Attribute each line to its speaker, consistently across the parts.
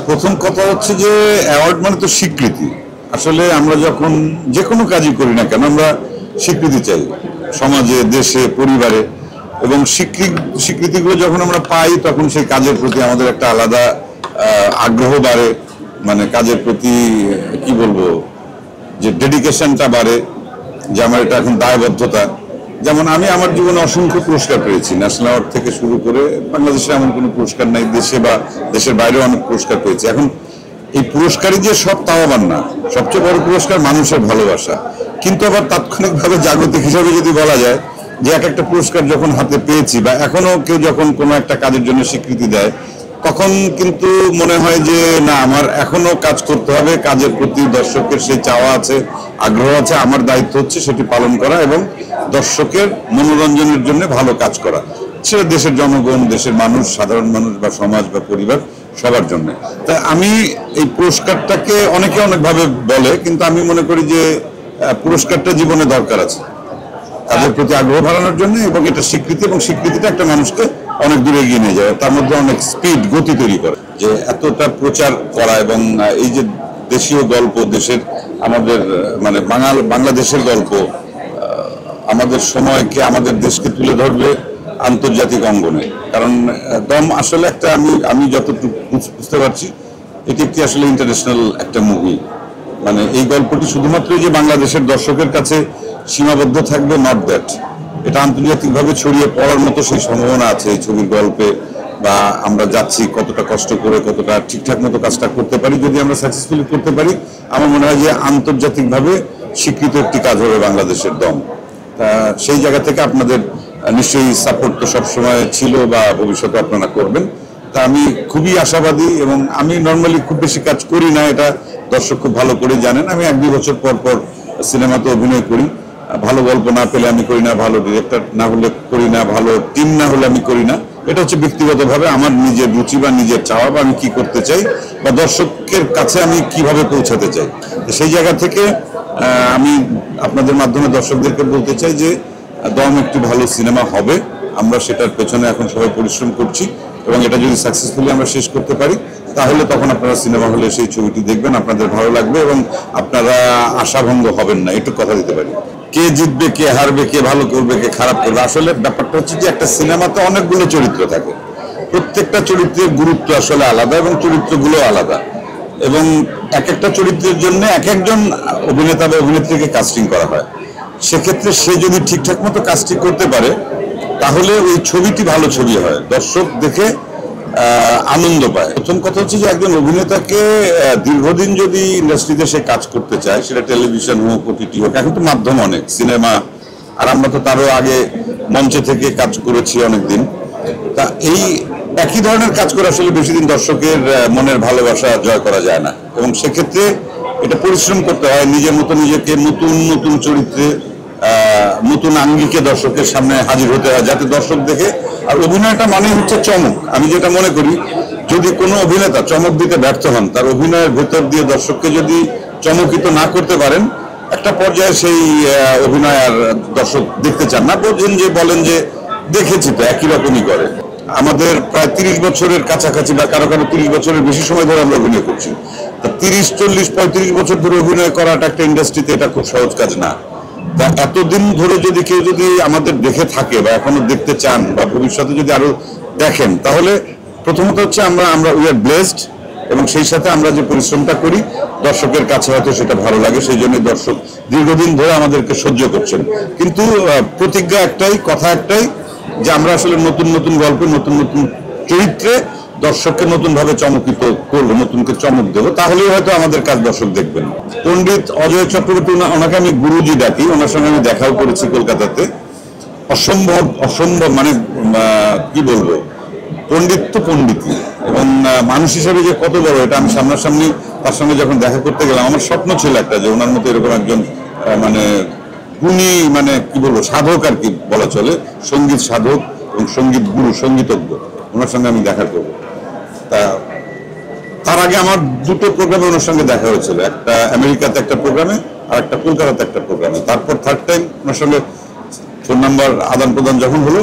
Speaker 1: প্রথম কথা হচ্ছে যে অ্যাওয়ার্ড মানে তো স্বীকৃতি। আসলে আমরা যখন যে কোনো কাজই করি না কেন আমরা স্বীকৃতি চাই সমাজে, দেশে, পরিবারে, এবং স্বীকৃতিগুলো যখন আমরা পাই তখন সেই কাজের প্রতি আমাদের একটা আলাদা আগ্রহ বাড়ে, মানে কাজের প্রতি কি বলবো যে ডেডিকেশনটা বাড়ে, যে আমার এটা এখন দায়বদ্ধতা। যেমন আমি আমার জীবনে অসংখ্য পুরস্কার পেয়েছি, ন্যাশনাল অ্যাওয়ার্ড থেকে শুরু করে বাংলাদেশে এমন কোনো পুরস্কার নাই, দেশে বা দেশের বাইরেও অনেক পুরস্কার পেয়েছি। এখন এই পুরস্কারই যে সব তাও আবার না, সবচেয়ে বড় পুরস্কার মানুষের ভালোবাসা। কিন্তু আবার তাৎক্ষণিকভাবে জাগতিক হিসাবে যদি বলা যায় যে এক একটা পুরস্কার যখন হাতে পেয়েছি বা এখনো কেউ যখন কোনো একটা কাজের জন্য স্বীকৃতি দেয় তখন কিন্তু মনে হয় যে না, আমার এখনো কাজ করতে হবে, কাজের প্রতি দর্শকের সেই চাওয়া আছে, আগ্রহ আছে, আমার দায়িত্ব হচ্ছে সেটি পালন করা এবং দর্শকের মনোরঞ্জনের জন্য ভালো কাজ করা, সেটা দেশের জনগণ, দেশের মানুষ, সাধারণ মানুষ বা সমাজ বা পরিবার সবার জন্য। তাই আমি এই পুরস্কারটাকে অনেকে অনেকভাবে বলে, কিন্তু আমি মনে করি যে পুরস্কারটা জীবনে দরকার আছে তাদের প্রতি আগ্রহ বাড়ানোর জন্য, এবং এটা স্বীকৃতি, এবং স্বীকৃতিটা একটা মানুষকে অনেক দূরে এগিয়ে নিয়ে যায়, তার মধ্যে অনেক স্পিড, গতি তৈরি করে। যে এতটা প্রচার করা এবং এই যে দেশীয় গল্প, দেশের আমাদের মানে বাংলাদেশের গল্প আমাদের সময়কে, আমাদের দেশকে তুলে ধরবে আন্তর্জাতিক অঙ্গনে। কারণ দম আসলে একটা, আমি যতটুকু বুঝতে পারছি এটি একটি আসলে ইন্টারন্যাশনাল একটা মুভি। মানে এই গল্পটি শুধুমাত্র যে বাংলাদেশের দর্শকের কাছে সীমাবদ্ধ থাকবে, নট দ্যাট, এটা আন্তর্জাতিকভাবে ছড়িয়ে পড়ার মতো সেই সম্ভাবনা আছে এই ছবির গল্পে। বা আমরা যাচ্ছি কতটা কষ্ট করে, কতটা ঠিকঠাক মতো কাজটা করতে পারি, যদি আমরা সাকসেসফুলি করতে পারি আমার মনে হয় যে আন্তর্জাতিকভাবে স্বীকৃত একটি কাজ হবে বাংলাদেশের দম। তা সেই জায়গা থেকে আপনাদের নিশ্চয়ই সাপোর্ট তো সবসময় ছিল বা ভবিষ্যতে আপনারা করবেন। তা আমি খুবই আশাবাদী, এবং আমি নর্মালি খুব বেশি কাজ করি না, এটা দর্শক খুব ভালো করে জানেন। আমি 1-2 বছর পর পর সিনেমাতে অভিনয় করি, ভালো গল্প না পেলে আমি করি না, ভালো ডিরেক্টর না হলে করি না, ভালো টিম না হলে আমি করি না। এটা হচ্ছে ব্যক্তিগতভাবে আমার নিজের রুচি বা নিজের চাওয়া, বা আমি কি করতে চাই বা দর্শকের কাছে আমি কিভাবে পৌঁছাতে চাই। সেই জায়গা থেকে আমি আপনাদের মাধ্যমে দর্শকদেরকে বলতে চাই যে দম একটি ভালো সিনেমা হবে, আমরা সেটার পেছনে এখন সবাই পরিশ্রম করছি, এবং এটা যদি সাকসেসফুলি আমরা শেষ করতে পারি তাহলে তখন আপনারা সিনেমা হলে সেই ছবিটি দেখবেন, আপনাদের ভালো লাগবে এবং আপনারা আশাভঙ্গ হবেন না, একটু কথা দিতে পারি। কে জিতবে, কে হারবে, কে ভালো করবে, কে খারাপ করবে, আসলে ব্যাপারটা হচ্ছে যে একটা সিনেমাতে অনেকগুলো চরিত্র থাকে, প্রত্যেকটা চরিত্রের গুরুত্ব আসলে আলাদা এবং চরিত্রগুলো আলাদা, এবং এক একটা চরিত্রের জন্য এক একজন অভিনেতা বা অভিনেত্রীকে কাস্টিং করা হয়। সেক্ষেত্রে সে যদি ঠিকঠাক মতো কাজটি করতে পারে তাহলে ওই ছবিটি ভালো ছবি হয়, দর্শক দেখে আনন্দ পায়। প্রথম কথা হচ্ছে যে একজন অভিনেতাকে দীর্ঘদিন যদি ইন্ডাস্ট্রিতে সে কাজ করতে চায়, সেটা টেলিভিশন হোক, ওটিটি হোক, এখন তো মাধ্যম অনেক, সিনেমা, আর আমরা তো তারও আগে মঞ্চে থেকে কাজ করেছি অনেকদিন। তা এই একই ধরনের কাজ করে আসলে বেশি দিন দর্শকের মনের ভালোবাসা জয় করা যায় না, এবং সেক্ষেত্রে এটা পরিশ্রম করতে হয়, নিজের মতো নিজেকে নতুন নতুন চরিত্রে, নতুন আঙ্গিকে দর্শকের সামনে হাজির হতে হয়, যাতে দর্শক দেখে। আর অভিনয়টা মানে হচ্ছে চমক। আমি যেটা মনে করি, যদি কোনো অভিনেতা চমক দিতে ব্যর্থ হন, তার অভিনয়ের ভেতর দিয়ে দর্শককে যদি চমকিত না করতে পারেন, একটা পর্যায়ে সেই অভিনয় আর দর্শক দেখতে চান না, বলেন যে দেখেছি তো একই রকমই করে। আমাদের প্রায় 30 বছরের কাছাকাছি বা কারো কারো 30 বছরের বেশি সময় ধরে আমরা অভিনয় করছি। তা 30, 40, 35 বছর ধরে অভিনয় করাটা একটা ইন্ডাস্ট্রিতে এটা খুব সহজ কাজ না। তা এতদিন ধরে যদি কেউ যদি আমাদের দেখে থাকে বা এখনো দেখতে চান বা ভবিষ্যতে যদি আরো দেখেন, তাহলে প্রথমত হচ্ছে আমরা উই আর ব্লেসড, এবং সেই সাথে আমরা যে পরিশ্রমটা করি দর্শকের কাছে হয়তো সেটা ভালো লাগে, সেই জন্য দর্শক দীর্ঘদিন ধরে আমাদেরকে সহ্য করছেন। কিন্তু প্রতিজ্ঞা একটাই, কথা একটাই, যে আমরা আসলে নতুন নতুন গল্পে, নতুন নতুন চরিত্রে দর্শককে নতুন ভাবে চমকিত করবো, নতুনকে চমক দেবো, তাহলেই হয়তো আমাদের কাজ দর্শক দেখবেন। পণ্ডিত অজয় চক্রবর্তী, ওনাকে আমি গুরুজি ডাকি, ওনার সঙ্গে আমি দেখাও করেছি কলকাতাতে। অসম্ভব মানে কি বলবো, পণ্ডিত তো পণ্ডিতই, এবং মানুষ হিসাবে যে কত বড় এটা আমি সামনাসামনি তার সঙ্গে যখন দেখা করতে গেলাম, আমার স্বপ্ন ছিল একটা, যে ওনার মতো এরকম একজন মানে গুণী, মানে কি বলবো, সাধক আর কি বলা চলে, সঙ্গীত সাধক এবং সঙ্গীত গুরু, সঙ্গীতজ্ঞ, ওনার সঙ্গে আমি দেখা করবো। তা তার আগে আমার 2টো প্রোগ্রামে ওনার সঙ্গে দেখা হয়েছিল, একটা আমেরিকাতে একটা প্রোগ্রামে আর একটা কলকাতাতে একটা প্রোগ্রামে। তারপর থার্ড টাইম ওনার সঙ্গে ফোন নাম্বার আদান প্রদান যখন হলো,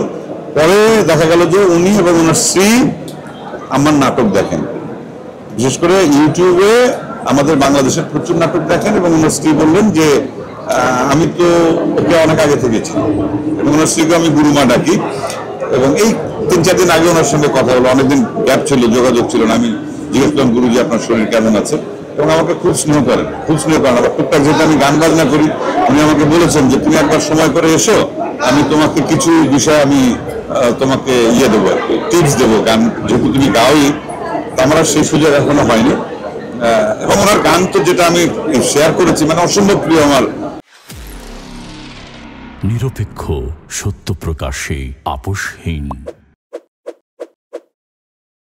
Speaker 1: পরে দেখা গেল যে উনি এবং ওনার স্ত্রী আমার নাটক দেখেন। বিশেষ করে ইউটিউবে আমাদের বাংলাদেশের প্রচুর নাটক দেখেন, এবং ওনার স্ত্রী বললেন যে আমি তো ওকে অনেক আগে থেকে চিনি, এবং ওনার স্ত্রীকে আমি গুরুমা ডাকি। এবং এই 3-4 দিন আগে ওনার সঙ্গে কথা হলো, অনেকদিন গ্যাপ ছিল, যোগাযোগ ছিল না। আমি জিজ্ঞেস করলাম, গুরুজি আপনার শরীর কেমন আছে? এবং আমাকে খুব স্নেহ করেন। আবার টুকটাক যেহেতু আমি গান বাজনা করি, উনি আমাকে বলেছেন যে তুমি একবার সময় করে এসো, আমি তোমাকে কিছু বিষয় আমি তোমাকে দেবো, টিপস দেবো। গান যেহেতু তুমি গাওই, আমার সেই সুযোগ এখনো হয়নি। এবং ওনার গান তো যেটা আমি শেয়ার করেছি, মানে অসম্ভব প্রিয় আমার।
Speaker 2: নিরপেক্ষ, সত্য প্রকাশে আপোষহীন।